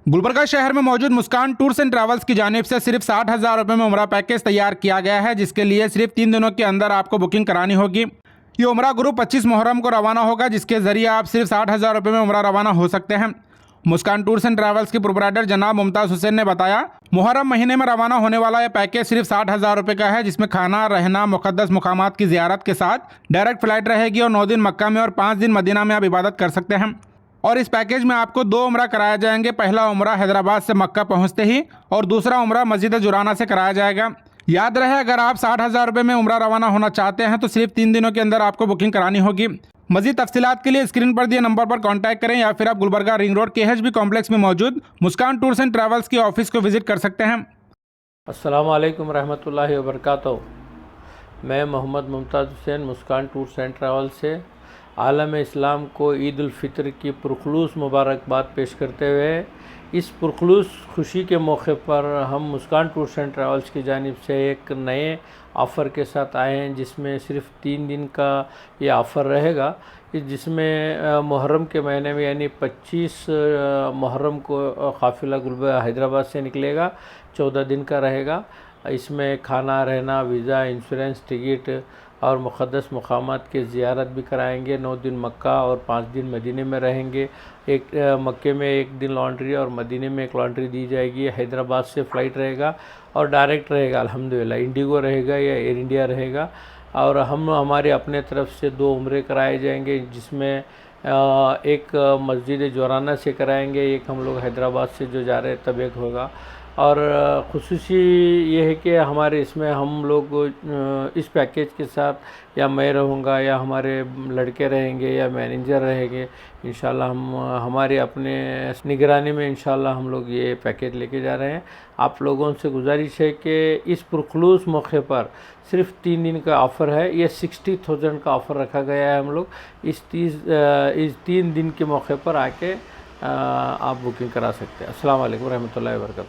गुलबर्गा शहर में मौजूद मुस्कान टूर्स एंड ट्रैवल्स की जानिब से सिर्फ 60,000 रुपये में उम्रा पैकेज तैयार किया गया है, जिसके लिए सिर्फ 3 दिनों के अंदर आपको बुकिंग करानी होगी। ये उम्रा ग्रुप 25 मुहर्रम को रवाना होगा, जिसके जरिए आप सिर्फ 60,000 रुपये में उम्रा रवाना हो सकते हैं। मुस्कान टूर्स एंड ट्रैवल्स के प्रोपराइटर जनाब मुमताज़ हुसैन ने बताया, मुहर्रम महीने में रवाना होने वाला यह पैकेज सिर्फ 60,000 रुपये का है, जिसमें खाना, रहना, मुक़द्दस मुकामात की ज़ियारत के साथ डायरेक्ट फ़्लाइट रहेगी और 9 दिन मक्का में और 5 दिन मदीना में आप इबादत कर सकते हैं। और इस पैकेज में आपको 2 उम्रा कराया जाएंगे। पहला उम्रा हैदराबाद से मक्का पहुंचते ही और दूसरा उम्रा मस्जिद जुराना से कराया जाएगा। याद रहे, अगर आप 60,000 रुपये में उम्रा रवाना होना चाहते हैं तो सिर्फ 3 दिनों के अंदर आपको बुकिंग करानी होगी। मज़ीद तफसीलात के लिए स्क्रीन पर दिए नंबर पर कॉन्टैक्ट करें या फिर आप Gulbarga ring road KHB complex में मौजूद मुस्कान टूर्स एंड ट्रैवल्स के ऑफिस को विजिट कर सकते हैं। अस्सलाम वालेकुम रहमतुल्लाहि व बरकातहू। मैं मोहम्मद मुमताज़ हुसैन मुस्कान टूर्स एंड ट्रैवल्स से आलम इस्लाम को ईद उल फितर की पुरखलूस मुबारकबाद पेश करते हुए इस पुरखलूस खुशी के मौके पर हम मुस्कान टूर्स एंड ट्रैवल्स की जानिब से एक नए ऑफ़र के साथ आए हैं, जिसमें सिर्फ 3 दिन का ये ऑफ़र रहेगा। जिसमें मुहर्रम के महीने में यानी 25 मुहर्रम को काफ़िला गुलबर्गा हैदराबाद से निकलेगा, 14 दिन का रहेगा। इसमें खाना, रहना, वीज़ा, इंश्योरेंस, टिकट और मुक़द्दस मुक़ामात के ज़ियारत भी कराएंगे। 9 दिन मक्का और 5 दिन मदीने में रहेंगे। एक मक्के में 1 दिन लॉन्ड्री और मदीने में 1 लॉन्ड्री दी जाएगी। हैदराबाद से फ़्लाइट रहेगा और डायरेक्ट रहेगा, अल्हम्दुलिल्लाह। इंडिगो रहेगा या एयर इंडिया रहेगा। और हमारे अपने तरफ से 2 उम्रे कराए जाएंगे, जिसमें एक मस्जिद जुराना से कराएंगे, एक हम लोग हैदराबाद से जो जा रहे हैं तब एक होगा। और ख़ुसूसी ये है कि हमारे इसमें हम लोग इस पैकेज के साथ या मैं रहूँगा या हमारे लड़के रहेंगे या मैनेजर रहेंगे, इंशाल्लाह हम हमारे अपने निगरानी में इंशाल्लाह हम लोग ये पैकेज लेके जा रहे हैं। आप लोगों से गुजारिश है कि इस पुरखलूस मौके पर सिर्फ 3 दिन का ऑफ़र है। ये 60,000 का ऑफ़र रखा गया है। हम लोग इस 3 दिन के मौके पर आके आप बुकिंग करा सकते हैं। अस्सलाम वालेकुम रहमतुल्लाहि व बरकातहू।